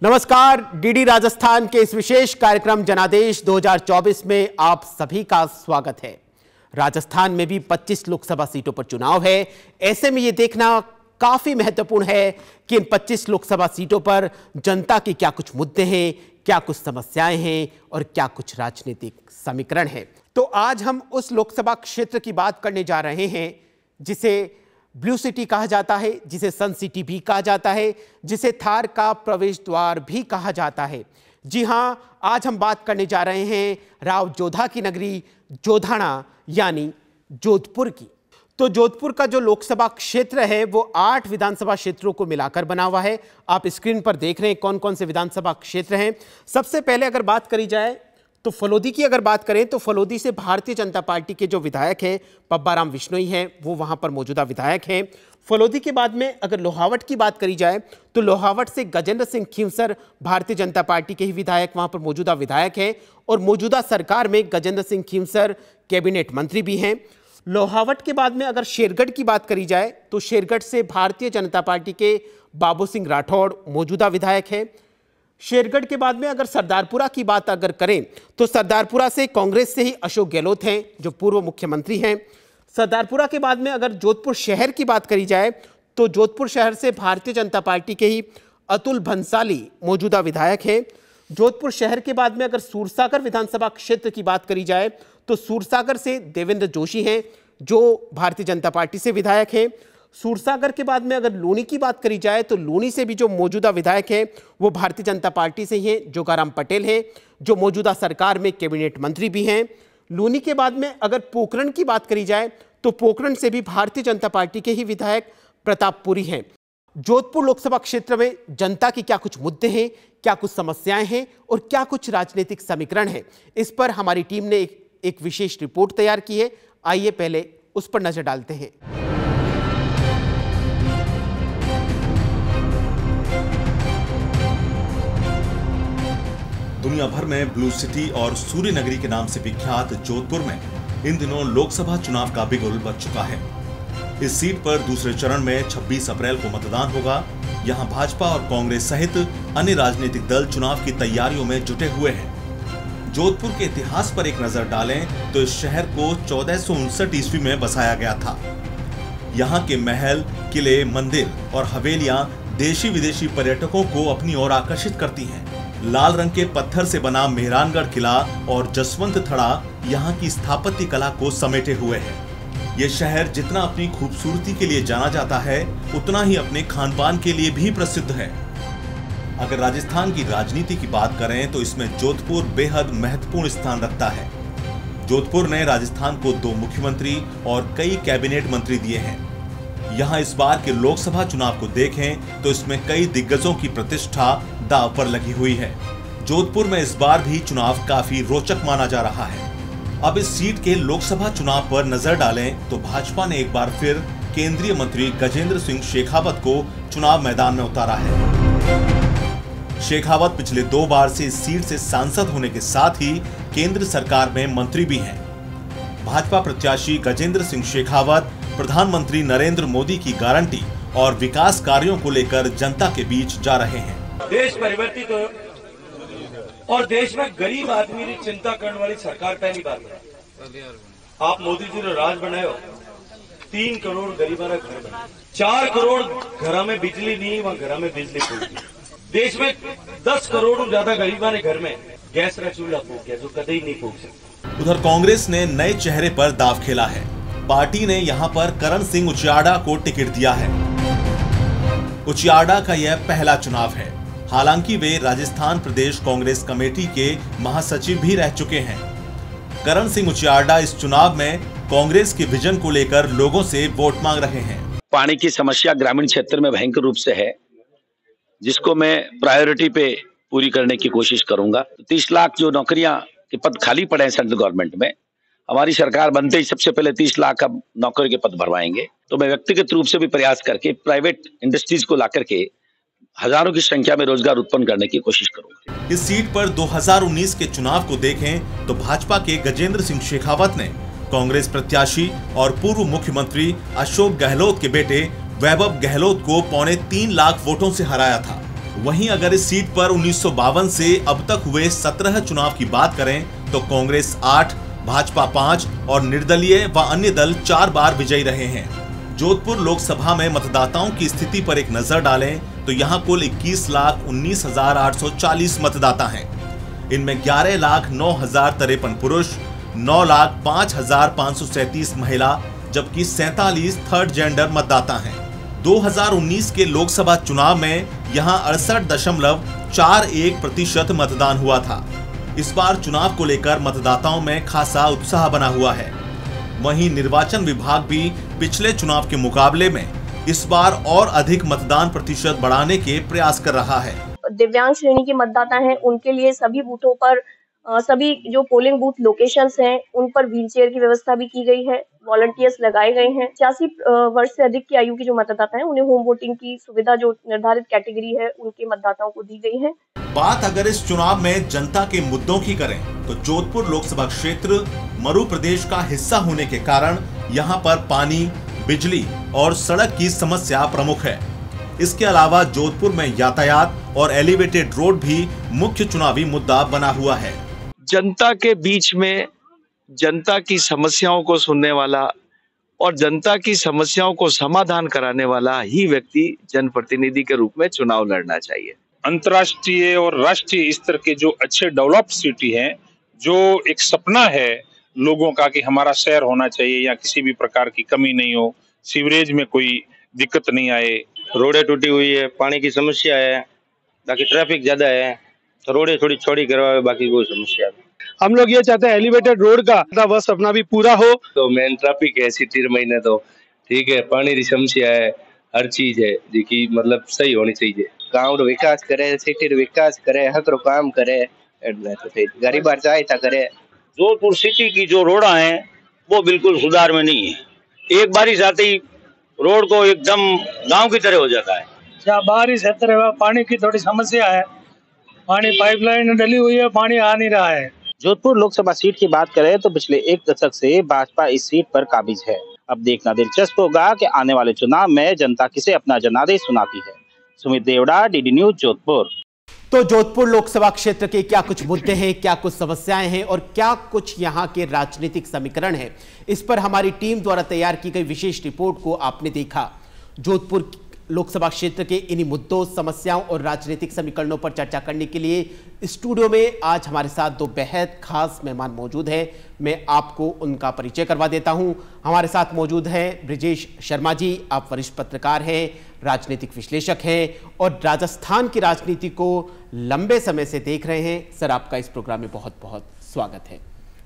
नमस्कार, डीडी राजस्थान के इस विशेष कार्यक्रम जनादेश 2024 में आप सभी का स्वागत है। राजस्थान में भी 25 लोकसभा सीटों पर चुनाव है। ऐसे में यह देखना काफी महत्वपूर्ण है कि इन 25 लोकसभा सीटों पर जनता के क्या कुछ मुद्दे हैं, क्या कुछ समस्याएं हैं और क्या कुछ राजनीतिक समीकरण हैं। तो आज हम उस लोकसभा क्षेत्र की बात करने जा रहे हैं जिसे ब्लू सिटी कहा जाता है, जिसे सन सिटी भी कहा जाता है, जिसे थार का प्रवेश द्वार भी कहा जाता है। जी हां, आज हम बात करने जा रहे हैं राव जोधा की नगरी जोधाना यानी जोधपुर की। तो जोधपुर का जो लोकसभा क्षेत्र है वो 8 विधानसभा क्षेत्रों को मिलाकर बना हुआ है। आप स्क्रीन पर देख रहे हैं कौन कौन से विधानसभा क्षेत्र हैं। सबसे पहले अगर बात करी जाए तो फलोदी की अगर बात करें तो फलोदी से भारतीय जनता पार्टी के जो विधायक हैं पब्बाराम विश्नोई हैं, वो वहां पर मौजूदा विधायक हैं। फलोदी के बाद में अगर लोहावट की बात करी जाए तो लोहावट से गजेंद्र सिंह खींवसर भारतीय जनता पार्टी के ही विधायक वहां पर मौजूदा विधायक हैं और मौजूदा सरकार में गजेंद्र सिंह खींवसर कैबिनेट मंत्री भी हैं। लोहावट के बाद में अगर शेरगढ़ की बात करी जाए तो शेरगढ़ से भारतीय जनता पार्टी के बाबू सिंह राठौड़ मौजूदा विधायक हैं। शेरगढ़ के बाद में अगर सरदारपुरा की बात अगर करें तो सरदारपुरा से कांग्रेस से ही अशोक गहलोत हैं जो पूर्व मुख्यमंत्री हैं। सरदारपुरा के बाद में अगर जोधपुर शहर की बात करी जाए तो जोधपुर शहर से भारतीय जनता पार्टी के ही अतुल भंसाली मौजूदा विधायक हैं। जोधपुर शहर के बाद में अगर सूरसागर विधानसभा क्षेत्र की बात करी जाए तो सूरसागर से देवेंद्र जोशी हैं जो भारतीय जनता पार्टी से विधायक हैं। सूरसागर के बाद में अगर लूनी की बात करी जाए तो लूनी से भी जो मौजूदा विधायक हैं वो भारतीय जनता पार्टी से ही हैं, जोगाराम पटेल हैं जो मौजूदा सरकार में कैबिनेट मंत्री भी हैं। लूनी के बाद में अगर पोखरण की बात करी जाए तो पोखरण से भी भारतीय जनता पार्टी के ही विधायक प्रताप पुरी हैं। जोधपुर लोकसभा क्षेत्र में जनता के क्या कुछ मुद्दे हैं, क्या कुछ समस्याएं हैं और क्या कुछ राजनीतिक समीकरण हैं, इस पर हमारी टीम ने एक विशेष रिपोर्ट तैयार की है। आइए पहले उस पर नजर डालते हैं। दुनिया भर में ब्लू सिटी और सूर्य नगरी के नाम से विख्यात जोधपुर में इन दिनों लोकसभा चुनाव का बिगुल बज चुका है। इस सीट पर दूसरे चरण में 26 अप्रैल को मतदान होगा। यहां भाजपा और कांग्रेस सहित अन्य राजनीतिक दल चुनाव की तैयारियों में जुटे हुए हैं। जोधपुर के इतिहास पर एक नजर डालें तो इस शहर को 1459 ईस्वी में बसाया गया था। यहाँ के महल, किले, मंदिर और हवेलियां देशी विदेशी पर्यटकों को अपनी ओर आकर्षित करती हैं। लाल रंग के पत्थर से बना मेहरानगढ़ किला और जसवंत थड़ा यहाँ की स्थापत्य कला को समेटे हुए है। ये शहर जितना अपनी खूबसूरती के लिए जाना जाता है उतना ही अपने खान-पान के लिए भी प्रसिद्ध है। अगर राजस्थान की राजनीति की बात करें तो इसमें जोधपुर बेहद महत्वपूर्ण स्थान रखता है। जोधपुर ने राजस्थान को 2 मुख्यमंत्री और कई कैबिनेट मंत्री दिए हैं। यहाँ इस बार के लोकसभा चुनाव को देखें तो इसमें कई दिग्गजों की प्रतिष्ठा दांव पर लगी हुई है। जोधपुर में इस बार भी चुनाव काफी रोचक माना जा रहा है। अब इस सीट के लोकसभा चुनाव पर नजर डालें तो भाजपा ने एक बार फिर केंद्रीय मंत्री गजेंद्र सिंह शेखावत को चुनाव मैदान में उतारा है। शेखावत पिछले 2 बार से इस सीट से सांसद होने के साथ ही केंद्र सरकार में मंत्री भी हैं। भाजपा प्रत्याशी गजेंद्र सिंह शेखावत प्रधानमंत्री नरेंद्र मोदी की गारंटी और विकास कार्यों को लेकर जनता के बीच जा रहे हैं। देश परिवर्तित हो और देश में गरीब आदमी की चिंता करने वाली सरकार पहली बार है। आप मोदी जी ने राज बनाए हो, 3 करोड़ गरीबों का घर बना, 4 करोड़ घर में बिजली नहीं, वहां घर में बिजली फूक। देश में 10 करोड़ ज्यादा गरीबों ने घर में गैस का चूल्हा फूक गया जो कभी नहीं फूक सकता। उधर कांग्रेस ने नए चेहरे पर दाव खेला है। पार्टी ने यहां पर करण सिंह उचियाडा को टिकट दिया है। उचियाडा का यह पहला चुनाव है। हालांकि वे राजस्थान प्रदेश कांग्रेस कमेटी के महासचिव भी रह चुके हैं। करण सिंह उचियाडा इस चुनाव में कांग्रेस के विजन को लेकर लोगों से वोट मांग रहे हैं। पानी की समस्या ग्रामीण क्षेत्र में भयंकर रूप से है, जिसको मैं प्रायोरिटी पे पूरी करने की कोशिश करूंगा। 30 लाख जो नौकरियां के पद खाली पड़े हैं सेंट्रल गवर्नमेंट में, हमारी सरकार बनते ही सबसे पहले 30 लाख का नौकरी के पद भरवाएंगे। तो मैं व्यक्तिगत रूप से भी प्रयास करके प्राइवेट इंडस्ट्रीज को ला करके हजारों की संख्या में रोजगार उत्पन्न करने की कोशिश करूंगा। इस सीट पर 2019 के चुनाव को देखें तो भाजपा के गजेंद्र सिंह शेखावत ने कांग्रेस प्रत्याशी और पूर्व मुख्यमंत्री अशोक गहलोत के बेटे वैभव गहलोत को 3.25 लाख वोटों से हराया था। वहीं अगर इस सीट पर 1952 से अब तक हुए 17 चुनाव की बात करें तो कांग्रेस 8, भाजपा 5 और निर्दलीय व अन्य दल 4 बार विजयी रहे हैं। जोधपुर लोकसभा में मतदाताओं की स्थिति पर एक नजर डालें तो यहां कुल 21,19,840 मतदाता हैं। इनमें 11,09,053 पुरुष, 9,05,537 महिला जबकि 47 थर्ड जेंडर मतदाता हैं। 2019 के लोकसभा चुनाव में यहां 68.41% मतदान हुआ था। इस बार चुनाव को लेकर मतदाताओं में खासा उत्साह बना हुआ है। वहीं निर्वाचन विभाग भी पिछले चुनाव के मुकाबले में इस बार और अधिक मतदान प्रतिशत बढ़ाने के प्रयास कर रहा है। दिव्यांग श्रेणी के मतदाता हैं, उनके लिए सभी बूथों पर सभी जो पोलिंग बूथ लोकेशंस हैं उन पर व्हीलचेयर की व्यवस्था भी की गई है। वॉलंटियर्स लगाए गए हैं। 85 वर्ष से अधिक की आयु के जो मतदाता हैं उन्हें होम वोटिंग की सुविधा जो निर्धारित कैटेगरी है उनके मतदाताओं को दी गई है। बात अगर इस चुनाव में जनता के मुद्दों की करें तो जोधपुर लोकसभा क्षेत्र मरु प्रदेश का हिस्सा होने के कारण यहाँ पर पानी, बिजली और सड़क की समस्या प्रमुख है। इसके अलावा जोधपुर में यातायात और एलिवेटेड रोड भी मुख्य चुनावी मुद्दा बना हुआ है। जनता के बीच में जनता की समस्याओं को सुनने वाला और जनता की समस्याओं को समाधान कराने वाला ही व्यक्ति जनप्रतिनिधि के रूप में चुनाव लड़ना चाहिए। अंतर्राष्ट्रीय और राष्ट्रीय स्तर के जो अच्छे डेवलप्ड सिटी हैं, जो एक सपना है लोगों का कि हमारा शहर होना चाहिए या किसी भी प्रकार की कमी नहीं हो, सीवरेज में कोई दिक्कत नहीं आए, रोडें टूटी हुई है, पानी की समस्या है, बाकी ट्रैफिक ज्यादा है, रोडें थोड़ी चौड़ी करवाए, बाकी कोई समस्या नहीं। हम लोग ये चाहते हैं एलिवेटेड रोड का वह सपना भी पूरा हो। तो मेन ट्रैफिक है सिटी महीने तो ठीक है, पानी की समस्या है, हर चीज है जी मतलब सही होनी चाहिए। गाँव रो विकास करे, सिटी रो विकास करे, हक रो काम करे, गरीब सहायता करे। जोधपुर सिटी की जो रोड़ा है वो बिल्कुल सुधार में नहीं है। एक बारिश आते ही रोड को एकदम गांव की तरह हो जाता है। जहाँ बारिश क्षेत्र है पानी की थोड़ी समस्या है, पानी पाइपलाइन डली हुई है, पानी आ नहीं रहा है। जोधपुर लोकसभा सीट की बात करें तो पिछले एक दशक से भाजपा इस सीट पर काबिज है। अब देखना दिलचस्प होगा कि आने वाले चुनाव में जनता किसे अपना जनादेश सुनाती है। Sumit Deora, DD News, Jodhpur. तो जोधपुर लोकसभा क्षेत्र के क्या कुछ मुद्दे हैं, क्या कुछ समस्याएं हैं और क्या कुछ यहां के राजनीतिक समीकरण हैं, इस पर हमारी टीम द्वारा तैयार की गई विशेष रिपोर्ट को आपने देखा। जोधपुर लोकसभा क्षेत्र के इन्हीं मुद्दों, समस्याओं और राजनीतिक समीकरणों पर चर्चा करने के लिए स्टूडियो में आज हमारे साथ दो बेहद खास मेहमान मौजूद हैं। मैं आपको उनका परिचय करवा देता हूं। हमारे साथ मौजूद हैं ब्रिजेश शर्मा जी। आप वरिष्ठ पत्रकार हैं, राजनीतिक विश्लेषक हैं और राजस्थान की राजनीति को लंबे समय से देख रहे हैं। सर, आपका इस प्रोग्राम में बहुत बहुत स्वागत है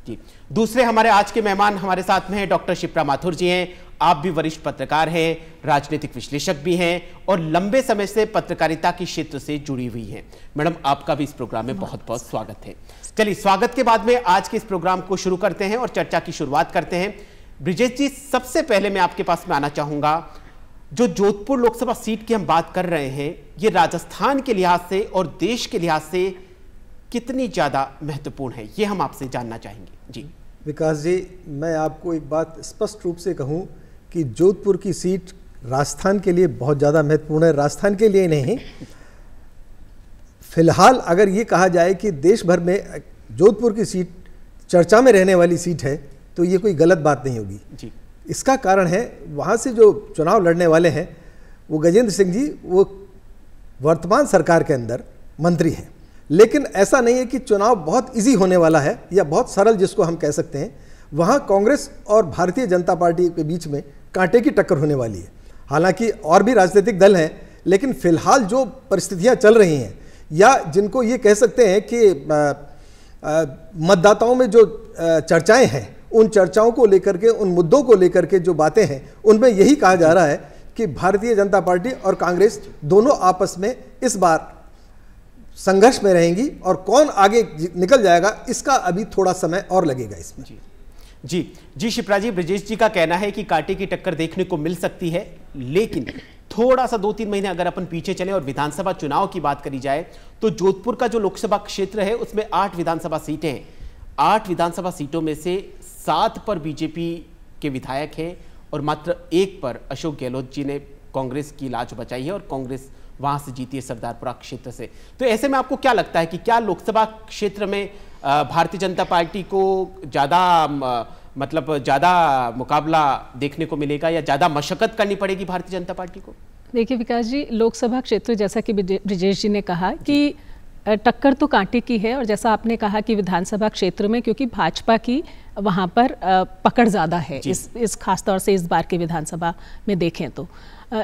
जी। दूसरे हमारे आज के मेहमान हमारे साथ में हैं डॉक्टर शिप्रा माथुर जी हैं। आप भी वरिष्ठ पत्रकार हैं, राजनीतिक विश्लेषक भी हैं और लंबे समय से पत्रकारिता के क्षेत्र से जुड़ी हुई हैं। मैडम, आपका भी इस प्रोग्राम में बहुत बहुत स्वागत है। चलिए, स्वागत के बाद में आज के इस प्रोग्राम को शुरू करते हैं और चर्चा की शुरुआत करते हैं। ब्रिजेश जी, सबसे पहले मैं आपके पास में आना चाहूंगा। जो जोधपुर लोकसभा सीट की हम बात कर रहे हैं, ये राजस्थान के लिहाज से और देश के लिहाज से कितनी ज्यादा महत्वपूर्ण है, ये हम आपसे जानना चाहेंगे जी। विकास जी, मैं आपको एक बात स्पष्ट रूप से कहूं कि जोधपुर की सीट राजस्थान के लिए बहुत ज़्यादा महत्वपूर्ण है। राजस्थान के लिए नहीं, फिलहाल अगर ये कहा जाए कि देश भर में जोधपुर की सीट चर्चा में रहने वाली सीट है तो ये कोई गलत बात नहीं होगी जी। इसका कारण है, वहाँ से जो चुनाव लड़ने वाले हैं वो गजेंद्र सिंह जी, वो वर्तमान सरकार के अंदर मंत्री हैं। लेकिन ऐसा नहीं है कि चुनाव बहुत इजी होने वाला है या बहुत सरल जिसको हम कह सकते हैं। वहाँ कांग्रेस और भारतीय जनता पार्टी के बीच में कांटे की टक्कर होने वाली है। हालांकि और भी राजनीतिक दल हैं, लेकिन फिलहाल जो परिस्थितियाँ चल रही हैं या जिनको ये कह सकते हैं कि मतदाताओं में जो चर्चाएं हैं, उन चर्चाओं को लेकर के, उन मुद्दों को लेकर के जो बातें हैं, उनमें यही कहा जा रहा है कि भारतीय जनता पार्टी और कांग्रेस दोनों आपस में इस बार संघर्ष में रहेंगी और कौन आगे निकल जाएगा इसका अभी थोड़ा समय और लगेगा इसमें। जी शिप्रा जी, ब्रिजेश जी का कहना है कि कांटे की टक्कर देखने को मिल सकती है, लेकिन थोड़ा सा 2-3 महीने अगर अपन पीछे चले और विधानसभा चुनाव की बात करी जाए तो जोधपुर का जो लोकसभा क्षेत्र है उसमें 8 विधानसभा सीटें हैं। 8 विधानसभा सीटों में से 7 पर बीजेपी के विधायक हैं और मात्र 1 पर अशोक गहलोत जी ने कांग्रेस की लाज बचाई है और कांग्रेस वहां से जीती है, सरदारपुरा क्षेत्र से। तो ऐसे में आपको क्या लगता है कि क्या लोकसभा क्षेत्र में भारतीय जनता पार्टी को ज़्यादा मुकाबला देखने को मिलेगा या ज़्यादा मशक्कत करनी पड़ेगी भारतीय जनता पार्टी को? देखिए विकास जी, लोकसभा क्षेत्र जैसा कि ब्रिजेश जी ने कहा कि टक्कर तो कांटे की है, और जैसा आपने कहा कि विधानसभा क्षेत्र में क्योंकि भाजपा की वहाँ पर पकड़ ज़्यादा है इस खास तौर से इस बार के विधानसभा में देखें तो।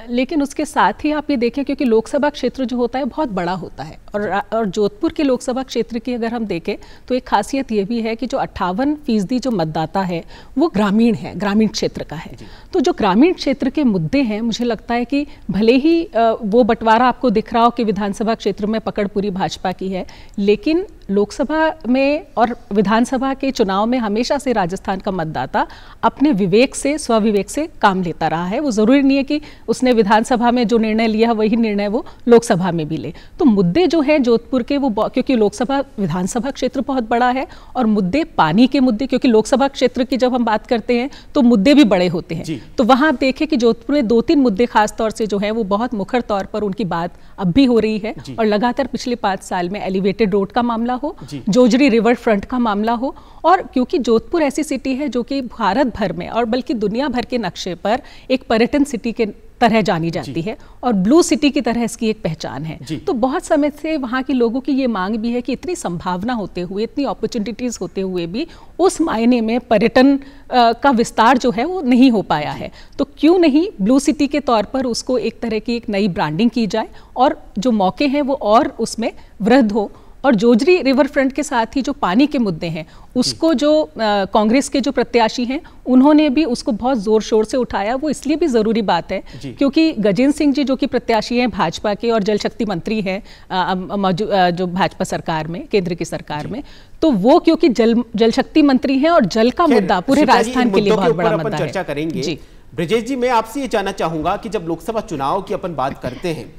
लेकिन उसके साथ ही आप ये देखें क्योंकि लोकसभा क्षेत्र जो होता है बहुत बड़ा होता है, और जोधपुर के लोकसभा क्षेत्र की अगर हम देखें तो एक खासियत ये भी है कि जो 58% जो मतदाता है वो ग्रामीण है, ग्रामीण क्षेत्र का है। तो जो ग्रामीण क्षेत्र के मुद्दे हैं, मुझे लगता है कि भले ही वो बंटवारा आपको दिख रहा हो कि विधानसभा क्षेत्र में पकड़ पूरी भाजपा की है, लेकिन लोकसभा में और विधानसभा के चुनाव में हमेशा से राजस्थान का मतदाता अपने विवेक से, स्वविवेक से काम लेता रहा है। वो ज़रूरी नहीं है कि उसने विधानसभा में जो निर्णय लिया वही निर्णय वो लोकसभा में भी ले। तो मुद्दे जो है जोधपुर के वो, क्योंकि लोकसभा विधानसभा क्षेत्र बहुत बड़ा है, और मुद्दे पानी के मुद्दे, क्योंकि लोकसभा क्षेत्र की जब हम बात करते हैं तो मुद्दे भी बड़े होते हैं। तो वहाँ आप देखें कि जोधपुर में 2-3 मुद्दे खास तौर से जो है वो बहुत मुखर तौर पर उनकी बात अब भी हो रही है, और लगातार पिछले 5 साल में एलिवेटेड रोड का मामला हो, जोजरी रिवर फ्रंट का मामला हो, और क्योंकि जोधपुर ऐसी सिटी है जो कि भारत भर में और बल्कि दुनिया भर के नक्शे पर एक पर्यटन सिटी के तरह जानी जाती है, और ब्लू सिटी की तरह इसकी एक पहचान है। तो बहुत समय से वहाँ के लोगों की ये मांग भी है कि इतनी संभावना होते हुए, इतनी अपॉर्चुनिटीज होते हुए भी उस मायने में पर्यटन का विस्तार जो है वो नहीं हो पाया है। तो क्यों नहीं ब्लू सिटी के तौर पर उसको एक तरह की एक नई ब्रांडिंग की जाए, और जो मौके हैं वो और उसमें वृद्धि हो। और जोजरी रिवर फ्रंट के साथ ही जो पानी के मुद्दे हैं उसको जो कांग्रेस के जो प्रत्याशी हैं उन्होंने भी उसको बहुत जोर शोर से उठाया। वो इसलिए भी ज़रूरी बात है क्योंकि गजेंद्र सिंह जी जो कि प्रत्याशी हैं भाजपा के और जल शक्ति मंत्री हैं जो भाजपा सरकार में, केंद्र की सरकार में, तो वो क्योंकि जल शक्ति मंत्री हैं और जल का मुद्दा पूरे राजस्थान के लिए बहुत बड़ा मुद्दा है। चर्चा करेंगे। ब्रिजेश जी, मैं आपसे ये जानना चाहूंगा कि जब लोकसभा चुनाव की अपन बात करते हैं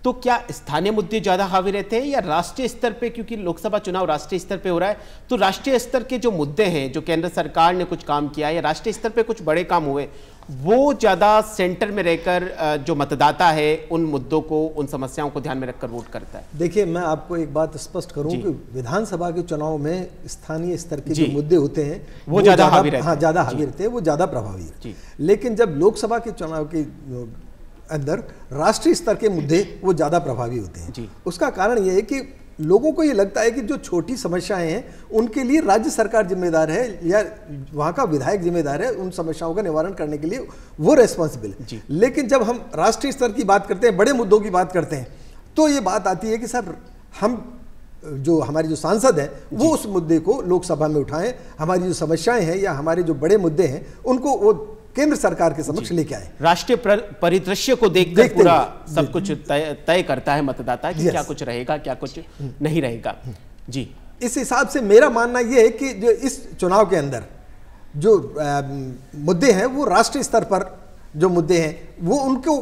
तो क्या स्थानीय मुद्दे ज्यादा हावी रहते हैं या राष्ट्रीय स्तर पे, क्योंकि लोकसभा चुनाव राष्ट्रीय स्तर पे हो रहा है, तो राष्ट्रीय स्तर के जो मुद्दे हैं, जो केंद्र सरकार ने कुछ काम किया या राष्ट्रीय स्तर पे कुछ बड़े काम हुए, वो ज्यादा सेंटर में रहकर जो मतदाता है उन मुद्दों को, उन समस्याओं को ध्यान में रखकर वोट करता है? देखिए, मैं आपको एक बात स्पष्ट करूं कि विधानसभा के चुनाव में स्थानीय स्तर के जो मुद्दे होते हैं वो ज्यादा हावी रहते हैं। हाँ, ज्यादा हावी रहते हैं, वो ज्यादा प्रभावी है। लेकिन जब लोकसभा के चुनाव के अंदर राष्ट्रीय स्तर के मुद्दे वो ज़्यादा प्रभावी होते हैं। उसका कारण ये है कि लोगों को ये लगता है कि जो छोटी समस्याएं हैं उनके लिए राज्य सरकार जिम्मेदार है या वहाँ का विधायक जिम्मेदार है, उन समस्याओं का निवारण करने के लिए वो रेस्पॉन्सिबल है। लेकिन जब हम राष्ट्रीय स्तर की बात करते हैं, बड़े मुद्दों की बात करते हैं, तो ये बात आती है कि सर हम जो हमारे जो सांसद हैं वो उस मुद्दे को लोकसभा में उठाएं, हमारी जो समस्याएं हैं या हमारे जो बड़े मुद्दे हैं उनको वो केंद्र सरकार के समक्ष लेके आए। राष्ट्रीय परिदृश्य को देखकर पूरा सब कुछ तय करता है मतदाता कि क्या कुछ रहेगा, क्या कुछ नहीं रहेगा। जी, इस हिसाब से मेरा मानना यह है कि जो इस चुनाव के अंदर जो मुद्दे हैं वो राष्ट्रीय स्तर पर जो मुद्दे हैं वो उनको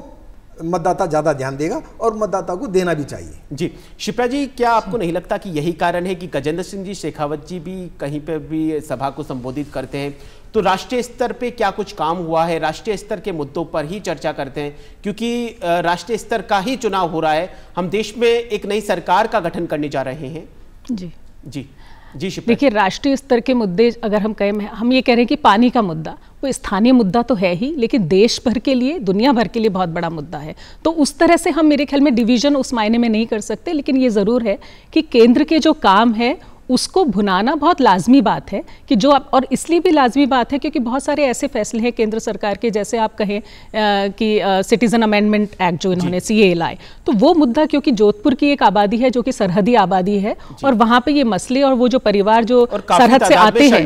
मतदाता ज्यादा ध्यान देगा और मतदाता को देना भी चाहिए। जी, शिप्रा जी, क्या आपको नहीं लगता कि यही कारण है कि गजेंद्र सिंह जी शेखावत जी भी कहीं पर भी सभा को संबोधित करते हैं तो राष्ट्रीय स्तर पे क्या कुछ काम हुआ है, राष्ट्रीय स्तर के मुद्दों पर ही चर्चा करते हैं, क्योंकि राष्ट्रीय स्तर का ही चुनाव हो रहा है, हम देश में एक नई सरकार का गठन करने जा रहे हैं। जी जी जी, देखिए, राष्ट्रीय स्तर के मुद्दे अगर हम कहें, हम ये कह रहे हैं कि पानी का मुद्दा वो स्थानीय मुद्दा तो है ही, लेकिन देश भर के लिए, दुनिया भर के लिए बहुत बड़ा मुद्दा है। तो उस तरह से हम मेरे ख्याल में डिवीजन उस मायने में नहीं कर सकते, लेकिन ये ज़रूर है कि केंद्र के जो काम है उसको भुनाना बहुत लाजमी बात है कि जो आप, और इसलिए भी लाजमी बात है क्योंकि बहुत सारे ऐसे फैसले हैं केंद्र सरकार के, जैसे आप कहें कि सिटीजन अमेंडमेंट एक्ट जो इन्होंने CAA लाए, तो वो मुद्दा क्योंकि जोधपुर की एक आबादी है जो कि सरहदी आबादी है और वहाँ पे ये मसले और वो जो परिवार जो सरहद से आते हैं,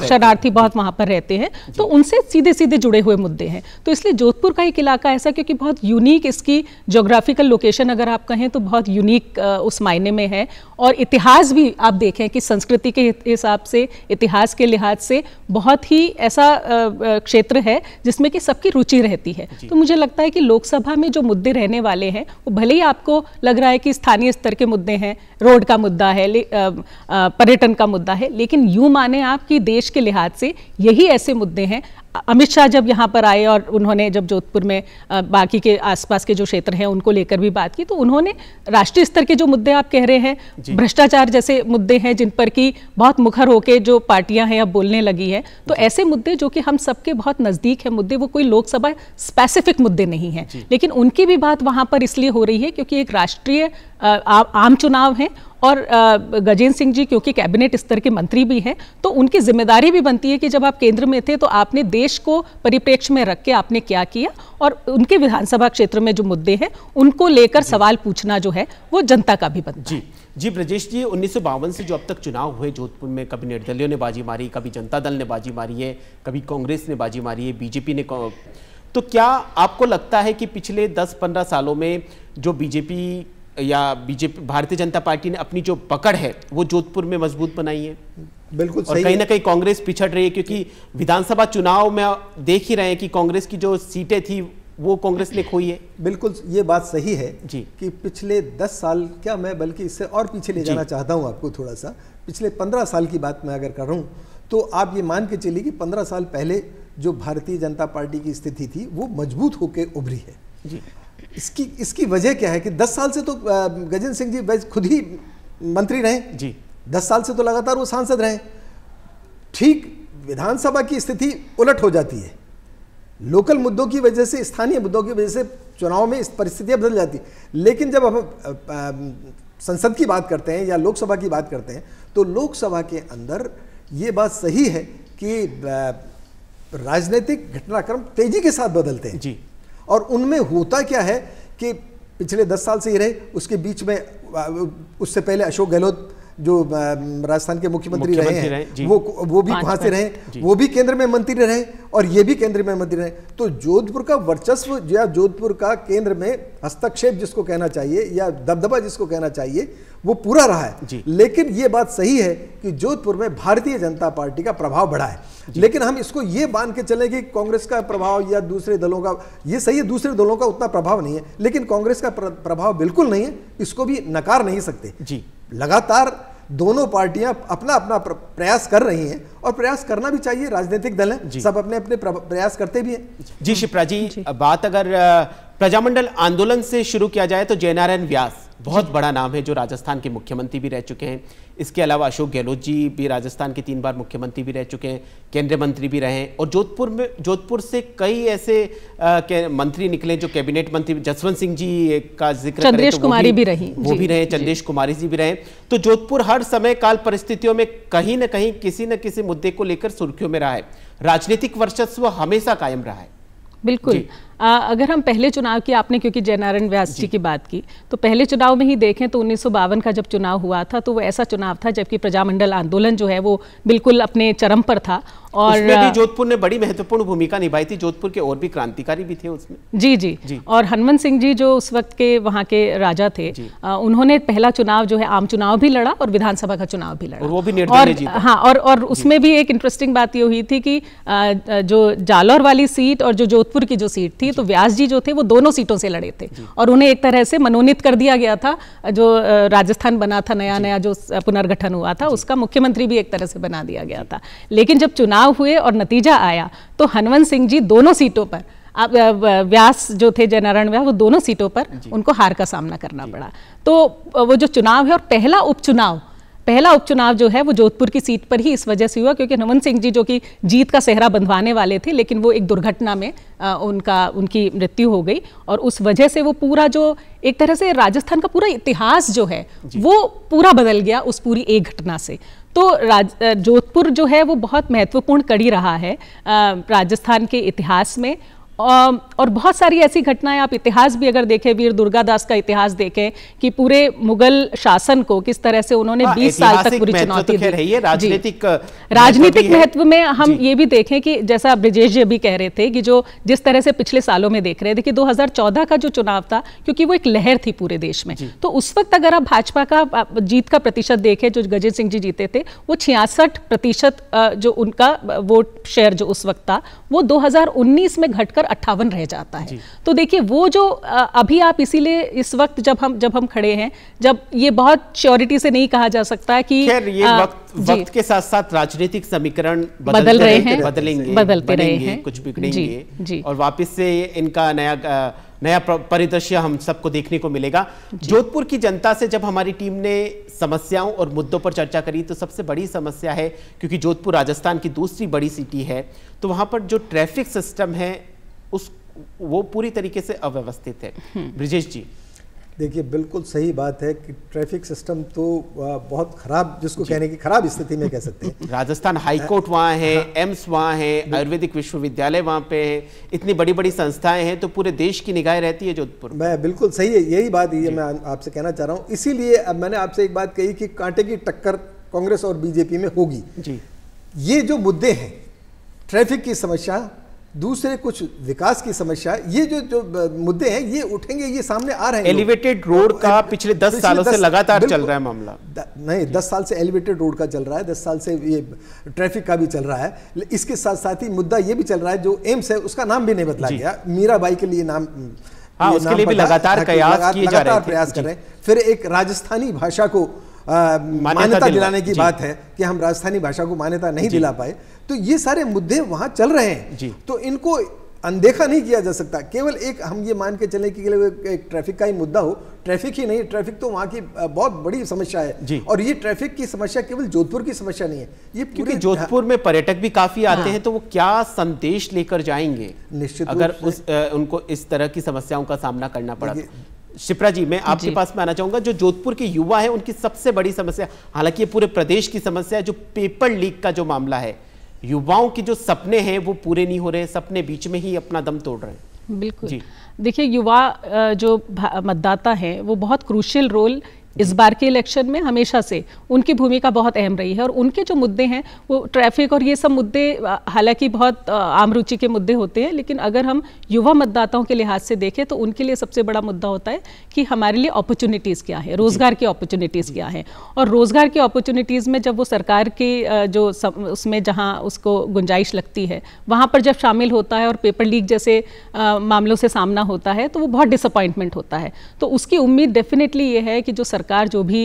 शरणार्थी बहुत वहाँ पर रहते हैं, तो उनसे सीधे सीधे जुड़े हुए मुद्दे हैं। तो इसलिए जोधपुर का एक इलाका ऐसा क्योंकि बहुत यूनिक इसकी जोग्राफिकल लोकेशन अगर आप कहें तो बहुत यूनिक उस मायने में है, और इतिहास भी आप देखें कि संस्कृति के हिसाब से, इतिहास के लिहाज से बहुत ही ऐसा क्षेत्र है जिसमें कि सबकी रुचि रहती है। तो मुझे लगता है कि लोकसभा में जो मुद्दे रहने वाले हैं वो भले ही आपको लग रहा है कि स्थानीय स्तर के मुद्दे हैं, रोड का मुद्दा है, पर्यटन का मुद्दा है, लेकिन यूं माने आप कि देश के लिहाज से यही ऐसे मुद्दे हैं। अमित शाह जब यहाँ पर आए और उन्होंने जब जोधपुर में बाकी के आसपास के जो क्षेत्र हैं उनको लेकर भी बात की, तो उन्होंने राष्ट्रीय स्तर के जो मुद्दे आप कह रहे हैं, भ्रष्टाचार जैसे मुद्दे हैं जिन पर कि बहुत मुखर होकर जो पार्टियां हैं अब बोलने लगी है, तो ऐसे मुद्दे जो कि हम सबके बहुत नजदीक है मुद्दे, वो कोई लोकसभा स्पेसिफिक मुद्दे नहीं है, लेकिन उनकी भी बात वहां पर इसलिए हो रही है क्योंकि एक राष्ट्रीय आम चुनाव है और गजेंद्र सिंह जी क्योंकि कैबिनेट स्तर के मंत्री भी हैं, तो उनकी जिम्मेदारी भी बनती है कि जब आप केंद्र में थे तो आपने देश को परिप्रेक्ष्य में रख के आपने क्या किया, और उनके विधानसभा क्षेत्र में जो मुद्दे हैं उनको लेकर सवाल पूछना जो है वो जनता का भी बनता है। जी ब्रजेश जी, 1952 से जो अब तक चुनाव हुए जोधपुर में, कभी निर्दलियों ने बाजी मारी, कभी जनता दल ने बाजी मारी है, कभी कांग्रेस ने बाजी मारी है, बीजेपी ने, तो क्या आपको लगता है कि पिछले 10-15 सालों में जो बीजेपी भारतीय जनता पार्टी ने अपनी जो पकड़ है वो जोधपुर में मजबूत बनाई है? बिल्कुल और कहीं ना कहीं कांग्रेस पिछड़ रही है, क्योंकि विधानसभा चुनाव में देख ही रहे हैं कि कांग्रेस की जो सीटें थी वो कांग्रेस ने खोई है। बिल्कुल ये बात सही है जी कि पिछले 10 साल, क्या मैं बल्कि इससे और पीछे ले जाना चाहता हूं आपको थोड़ा सा, पिछले 15 साल की बात मैं अगर कर रहा हूं तो आप ये मान के चलिए कि 15 साल पहले जो भारतीय जनता पार्टी की स्थिति थी वो मजबूत होकर उभरी है जी। इसकी वजह क्या है कि 10 साल से तो गजेंद्र सिंह जी खुद ही मंत्री रहे जी, 10 साल से तो लगातार वो सांसद रहे। ठीक विधानसभा की स्थिति उलट हो जाती है, लोकल मुद्दों की वजह से, स्थानीय मुद्दों की वजह से चुनाव में इस परिस्थितियां बदल जाती। लेकिन जब हम संसद की बात करते हैं या लोकसभा की बात करते हैं तो लोकसभा के अंदर ये बात सही है कि राजनीतिक घटनाक्रम तेजी के साथ बदलते हैं जी, और उनमें होता क्या है कि पिछले 10 साल से ही रहे, उसके बीच में उससे पहले अशोक गहलोत जो राजस्थान के मुख्यमंत्री रहे हैं वो भी वहां से रहे, वो भी केंद्र में मंत्री रहे और ये भी केंद्र में मंत्री रहे। तो जोधपुर का वर्चस्व या जोधपुर का केंद्र में हस्तक्षेप जिसको कहना चाहिए या दबदबा जिसको कहना चाहिए वो पूरा रहा है। लेकिन ये बात सही है कि जोधपुर में भारतीय जनता पार्टी का प्रभाव बढ़ा है, लेकिन हम इसको ये मान के चले कि कांग्रेस का प्रभाव या दूसरे दलों का, ये सही है दूसरे दलों का उतना प्रभाव नहीं है, लेकिन कांग्रेस का प्रभाव बिल्कुल नहीं है, इसको भी नकार नहीं सकते जी। लगातार दोनों पार्टियां अपना अपना प्रयास कर रही हैं और प्रयास करना भी चाहिए, राजनीतिक दल हैं, सब अपने अपने प्रयास करते भी हैं जी। शिप्रा जी, बात अगर प्रजामंडल आंदोलन से शुरू किया जाए तो जयनारायण व्यास बहुत बड़ा नाम है जो राजस्थान के मुख्यमंत्री भी रह चुके हैं। इसके अलावा अशोक गहलोत जी भी राजस्थान के 3 बार मुख्यमंत्री भी रह चुके हैं, केंद्रीय मंत्री भी रहे, और जोधपुर से कई ऐसे मंत्री निकले जो कैबिनेट मंत्री, जसवंत सिंह जी का जिक्र करें चंद्रेश तो कुमारी भी रही, वो भी रहे, चंद्रेश कुमारी जी भी रहे। तो जोधपुर हर समय काल परिस्थितियों में कहीं ना कहीं किसी न किसी मुद्दे को लेकर सुर्खियों में रहा है, राजनीतिक वर्चस्व हमेशा कायम रहा है। बिल्कुल, अगर हम पहले चुनाव की, आपने क्योंकि जयनारायण व्यास जी की बात की, तो पहले चुनाव में ही देखें तो 1952 का जब चुनाव हुआ था तो वो ऐसा चुनाव था जबकि प्रजामंडल आंदोलन जो है वो बिल्कुल अपने चरम पर था, और उसमें भी जोधपुर ने बड़ी महत्वपूर्ण भूमिका निभाई थी। जोधपुर के और भी क्रांतिकारी भी थे उसमें। जी। और हनुमंत सिंह जी जो उस वक्त के वहाँ के राजा थे, उन्होंने पहला चुनाव जो है आम चुनाव भी लड़ा और विधानसभा का चुनाव भी लड़ा, और वो भी निर्दलीय जीता। हाँ, और उसमें भी एक इंटरेस्टिंग बात ये हुई थी कि जो जालौर वाली सीट और जो जोधपुर की जो सीट थी, तो व्यास जी जो थे वो दोनों सीटों से लड़े थे और उन्हें एक तरह से मनोनीत कर दिया गया था। जो राजस्थान बना था, नया जो पुनर्गठन हुआ था, उसका मुख्यमंत्री भी एक तरह से बना दिया गया था। लेकिन जब चुनाव हुए और नतीजा आया तो हनुमंत सिंह जी दोनों सीटों पर, व्यास जो थे जयनारायण व्यास, वो दोनों सीटों पर उनको हार का सामना करना पड़ा। तो वो जो चुनाव है, और पहला उपचुनाव जो है वो जोधपुर की सीट पर ही इस वजह से हुआ क्योंकि हनुमंत सिंह जी जो कि जीत का सेहरा बंधवाने वाले थे, लेकिन वो एक दुर्घटना में उनकी मृत्यु हो गई, और उस वजह से वो पूरा जो एक तरह से राजस्थान का पूरा इतिहास जो है वो पूरा बदल गया उस पूरी एक घटना से। तो जोधपुर जो है वो बहुत महत्वपूर्ण कड़ी रहा है राजस्थान के इतिहास में, और बहुत सारी ऐसी घटनाएं, आप इतिहास भी अगर देखें, वीर दुर्गादास का इतिहास देखें कि पूरे मुगल शासन को किस तरह से उन्होंने 20 साल तक पूरी चुनौती दी। राजनीतिक महत्व में हम ये भी देखें कि जैसा ब्रिजेश जी भी कह रहे थे कि जिस तरह से पिछले सालों में देख रहे थे कि 2014 का जो चुनाव था, क्योंकि वो एक लहर थी पूरे देश में, तो उस वक्त अगर आप भाजपा का जीत का प्रतिशत देखें, जो गजेंद्र सिंह जी जीते थे, वो 66% जो उनका वोट शेयर जो उस वक्त था, वो 2019 में घटकर पर 58 रह जाता है। तो देखिए वो जो अभी आप इसीलिए इस वक्त जब हम खड़े हैं, जब ये बहुत श्योरिटी से नहीं कहा जा सकता कि खैर ये वक्त के साथ साथ राजनीतिक समीकरण बदल रहे हैं, बदलते रहे हैं, कुछ बिगड़ेंगे और वापस से इनका नया परिदृश्य हम सबको देखने को मिलेगा। जोधपुर की जनता से जब हमारी टीम ने समस्याओं और मुद्दों पर चर्चा करी तो सबसे बड़ी समस्या है, क्योंकि जोधपुर राजस्थान की दूसरी बड़ी सिटी है, तो वहां पर जो ट्रैफिक सिस्टम है वो पूरी तरीके से अव्यवस्थित है। ब्रिजेश जी देखिए, बिल्कुल सही बात है कि ट्रैफिक सिस्टम तो बहुत खराब, जिसको कहने की खराब स्थिति में कह सकते हैं। राजस्थान हाईकोर्ट वहाँ है, एम्स वहाँ है, आयुर्वेदिक विश्वविद्यालय वहाँ पे है, इतनी बड़ी बड़ी संस्थाएं हैं, तो पूरे देश की निगाहें रहती है जोधपुर। मैं बिल्कुल सही है, यही बात ये मैं आपसे कहना चाह रहा हूँ। इसीलिए अब मैंने आपसे एक बात कही कि कांटे की टक्कर कांग्रेस और बीजेपी में होगी। ये जो मुद्दे हैं, ट्रैफिक की समस्या, दूसरे कुछ विकास की समस्या, ये जो मुद्दे हैं ये उठेंगे, ये सामने आ रहे हैं। एलिवेटेड रोड का पिछले 10 सालों से लगातार चल रहा है मामला। नहीं, 10 साल से एलिवेटेड रोड का चल रहा है, 10 साल से ये ट्रैफिक का भी चल रहा है। इसके साथ साथ ही मुद्दा ये भी चल रहा है, जो एम्स है उसका नाम भी नहीं बदला गया, मीराबाई के लिए नाम, उसके लिए भी लगातार प्रयास किए जा रहे हैं, कर रहे हैं। फिर एक राजस्थानी भाषा को मान्यता दिलाने की बात है कि हम राजस्थानी भाषा को मान्यता नहीं दिला पाए, तो ये सारे मुद्दे वहां चल रहे हैं, तो इनको अनदेखा नहीं किया जा सकता। केवल एक हम ये मान के चलें कि केवल एक ट्रैफिक का ही मुद्दा हो, ट्रैफिक ही नहीं, ट्रैफिक तो वहाँ की बहुत बड़ी समस्या है। और ये ट्रैफिक की समस्या केवल जोधपुर की समस्या नहीं है, ये क्योंकि जोधपुर में पर्यटक भी काफी आते हैं, तो वो क्या संदेश लेकर जाएंगे निश्चित अगर उनको इस तरह की समस्याओं का सामना करना पड़ा। शिप्रा जी, मैं आपके पास में आना चाहूंगा। जो जोधपुर के युवा है उनकी सबसे बड़ी समस्या, हालांकि ये पूरे प्रदेश की समस्या है, जो पेपर लीक का जो मामला है, युवाओं के जो सपने हैं वो पूरे नहीं हो रहे, सपने बीच में ही अपना दम तोड़ रहे हैं। बिल्कुल, देखिए युवा जो मतदाता हैं वो बहुत क्रूशियल रोल इस बार के इलेक्शन में हमेशा से उनकी भूमिका बहुत अहम रही है, और उनके जो मुद्दे हैं वो ट्रैफिक और ये सब मुद्दे हालांकि बहुत आम रुचि के मुद्दे होते हैं, लेकिन अगर हम युवा मतदाताओं के लिहाज से देखें तो उनके लिए सबसे बड़ा मुद्दा होता है कि हमारे लिए अपॉर्चुनिटीज़ क्या है, रोज़गार की अपॉर्चुनिटीज़ क्या है। और रोज़गार की अपॉर्चुनिटीज़ में जब वो सरकार के जो उसमें जहाँ उसको गुंजाइश लगती है वहाँ पर जब शामिल होता है और पेपर लीक जैसे मामलों से सामना होता है तो वो बहुत डिसअपॉइंटमेंट होता है। तो उसकी उम्मीद डेफिनेटली ये है कि जो सरकार जो भी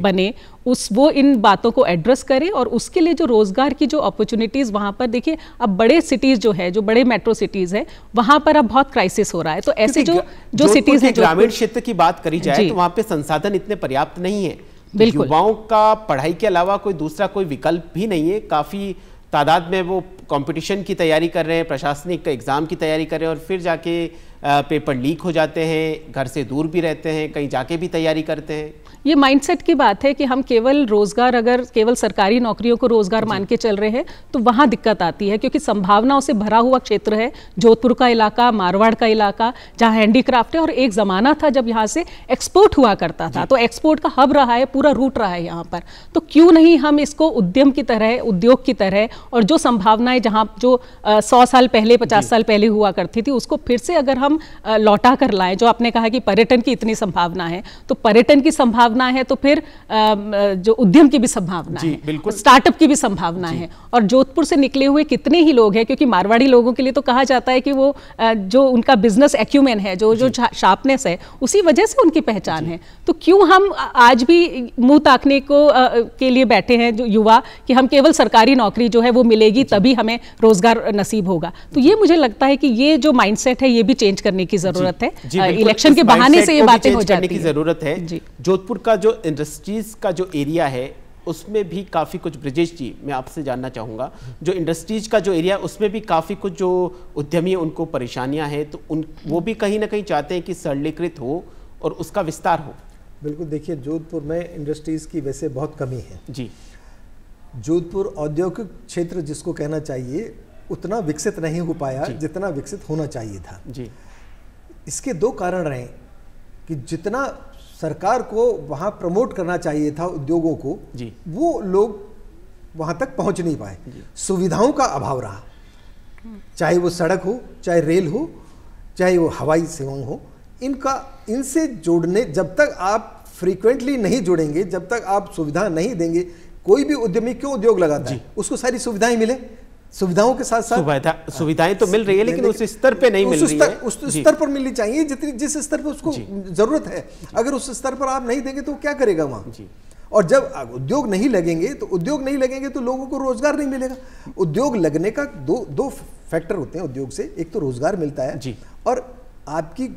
बने वो इन बातों को एड्रेस करे, और उसके लिए जो रोजगार की जो अपॉर्चुनिटीज वहां पर देखिए, अब बड़े सिटीज जो है, जो बड़े मेट्रो सिटीज है, वहां पर अब बहुत क्राइसिस हो रहा है। तो ऐसे जो सिटीज है, ग्रामीण क्षेत्र की बात करी जाए तो वहां पे संसाधन इतने पर्याप्त नहीं है, बिल्कुल। युवाओं का पढ़ाई के अलावा कोई दूसरा कोई विकल्प भी नहीं है। काफी तादाद में वो कंपटीशन की तैयारी कर रहे हैं, प्रशासनिक एग्जाम की तैयारी कर रहे हैं, और फिर जाके पेपर लीक हो जाते हैं, घर से दूर भी रहते हैं, कहीं जाके भी तैयारी करते हैं। ये माइंडसेट की बात है कि हम केवल रोजगार, अगर केवल सरकारी नौकरियों को रोजगार मान के चल रहे हैं तो वहाँ दिक्कत आती है, क्योंकि संभावनाओं से भरा हुआ क्षेत्र है जोधपुर का इलाका, मारवाड़ का इलाका, जहाँ हैंडीक्राफ्ट है, और एक ज़माना था जब यहाँ से एक्सपोर्ट हुआ करता था, तो एक्सपोर्ट का हब रहा है, पूरा रूट रहा है यहाँ पर। तो क्यों नहीं हम इसको उद्यम की तरह, उद्योग की तरह, और जो संभावनाएं जहाँ जो 100 साल पहले, 50 साल पहले हुआ करती थी, उसको फिर से अगर हम लौटा कर लाएं। जो आपने कहा कि पर्यटन की इतनी संभावना है, तो पर्यटन की संभावना है तो फिर जो उद्यम की भी संभावना है, स्टार्टअप की भी संभावना है। और जोधपुर से निकले हुए कितने ही लोग हैं, क्योंकि मारवाड़ी लोगों के लिए तो कहा जाता है कि वो जो उनका बिजनेस एक्यूमेन है, जो शार्पनेस है, उसी वजह से उनकी पहचान है। तो क्यों हम आज भी मुंह ताकने के लिए बैठे हैं जो युवा, कि हम केवल सरकारी नौकरी जो है वो मिलेगी तभी हमें रोजगार नसीब होगा। तो ये मुझे लगता है कि ये जो माइंडसेट है ये भी चेंज करने की जरूरत है। इलेक्शन के बहाने से ये बातें हो जाती है, जरूरत है। जोधपुर का जो इंडस्ट्रीज का जो एरिया है उसमें भी काफ़ी कुछ, ब्रिजेश जी मैं आपसे जानना चाहूँगा, जो इंडस्ट्रीज का जो एरिया उसमें भी काफ़ी कुछ जो उद्यमी उनको परेशानियां हैं, तो वो भी कहीं ना कहीं चाहते हैं कि सरलीकृत हो और उसका विस्तार हो। बिल्कुल, देखिए जोधपुर में इंडस्ट्रीज की वैसे बहुत कमी है जी। जोधपुर औद्योगिक क्षेत्र जिसको कहना चाहिए उतना विकसित नहीं हो पाया जितना विकसित होना चाहिए था जी। इसके दो कारण रहे कि जितना सरकार को वहाँ प्रमोट करना चाहिए था उद्योगों को जी, वो लोग वहाँ तक पहुँच नहीं पाए, सुविधाओं का अभाव रहा, चाहे वो सड़क हो, चाहे रेल हो, चाहे वो हवाई सेवाएं हो, इनसे जोड़ने, जब तक आप फ्रीक्वेंटली नहीं जुड़ेंगे, जब तक आप सुविधा नहीं देंगे, कोई भी उद्यमी क्यों उद्योग लगाता है, उसको सारी सुविधाएं मिले, सुविधाओं के साथ साथ सुविधाएं तो मिल रही है, लेकिन उस स्तर पे नहीं मिल रही है। उस स्तर पर मिलनी चाहिए जिस स्तर पर उसको जरूरत है। अगर उस स्तर पर आप नहीं देंगे तो क्या करेगा वहां? और जब उद्योग नहीं लगेंगे तो लोगों को रोजगार नहीं मिलेगा। उद्योग लगने का दो फैक्टर होते हैं उद्योग से, एक तो रोजगार मिलता है और आपकी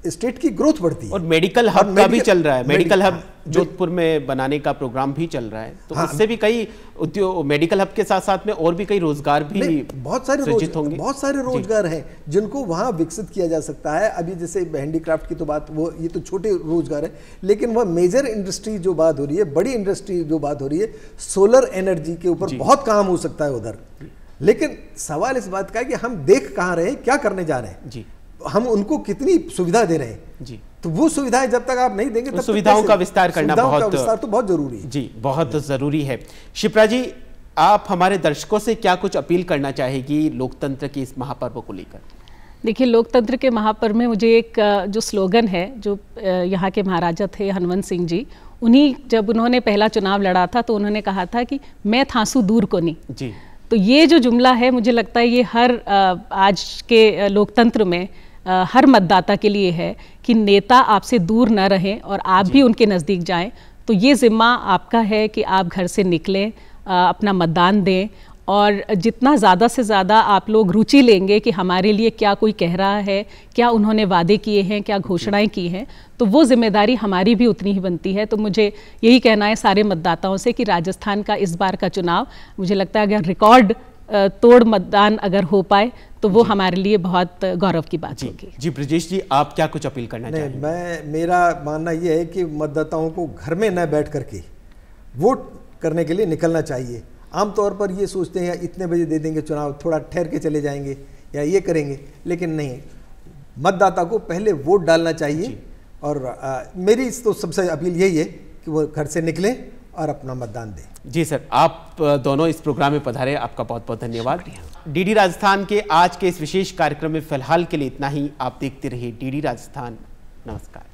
स्टेट की ग्रोथ बढ़ती है। और मेडिकल हब का भी चल रहा है, मेडिकल हब जोधपुर में बनाने का प्रोग्राम भी चल रहा है, तो उससे भी कई उद्योग, मेडिकल हब के साथ साथ में और भी कई रोजगार भी बहुत सारे रोजगार हैं जिनको वहां विकसित किया जा सकता है। अभी जैसे हैंडीक्राफ्ट की तो बात, वो ये तो छोटे रोजगार है, लेकिन वह मेजर इंडस्ट्री जो बात हो रही है, बड़ी इंडस्ट्री जो बात हो रही है, सोलर एनर्जी के ऊपर बहुत काम हो सकता है उधर। लेकिन सवाल इस बात का है कि हम देख कहाँ रहे हैं, क्या करने जा रहे हैं, हम उनको कितनी सुविधा दे रहे हैं जी। तो वो सुविधाएं जब तक आप नहीं देंगे तब सुविधाओं का विस्तार करना बहुत जरूरी है जी, बहुत जरूरी है। शिप्रा जी, आप हमारे दर्शकों से क्या कुछ अपील करना चाहेगी लोकतंत्र के इस महापर्व को लेकर? देखिए, लोकतंत्र के महापर्व में मुझे एक जो स्लोगन है, जो यहाँ के महाराजा थे हनुमंत सिंह जी, जब उन्होंने पहला चुनाव लड़ा था तो उन्होंने कहा था कि मैं थांसू दूर को नहीं जी। तो ये जो जुमला है, मुझे लगता है ये हर आज के लोकतंत्र में हर मतदाता के लिए है कि नेता आपसे दूर न रहें और आप भी उनके नज़दीक जाएं। तो ये जिम्मा आपका है कि आप घर से निकलें, अपना मतदान दें, और जितना ज़्यादा से ज़्यादा आप लोग रुचि लेंगे कि हमारे लिए क्या कोई कह रहा है, क्या उन्होंने वादे किए हैं, क्या घोषणाएं की हैं, तो वो जिम्मेदारी हमारी भी उतनी ही बनती है। तो मुझे यही कहना है सारे मतदाताओं से कि राजस्थान का इस बार का चुनाव, मुझे लगता है अगर रिकॉर्ड तोड़ मतदान अगर हो पाए तो वो हमारे लिए बहुत गौरव की बात होगी। जी ब्रिजेश जी, आप क्या कुछ अपील करना चाहेंगे? मेरा मानना ये है कि मतदाताओं को घर में न बैठ करके वोट करने के लिए निकलना चाहिए। आमतौर पर ये सोचते हैं इतने बजे दे देंगे चुनाव, थोड़ा ठहर के चले जाएंगे या ये करेंगे, लेकिन नहीं, मतदाता को पहले वोट डालना चाहिए। और मेरी तो सबसे अपील यही है कि वो घर से निकलें और अपना मतदान दें। जी सर, आप दोनों इस प्रोग्राम में पधारे, आपका बहुत बहुत धन्यवाद। डीडी राजस्थान के आज के इस विशेष कार्यक्रम में फिलहाल के लिए इतना ही। आप देखते रहिए डीडी राजस्थान। नमस्कार।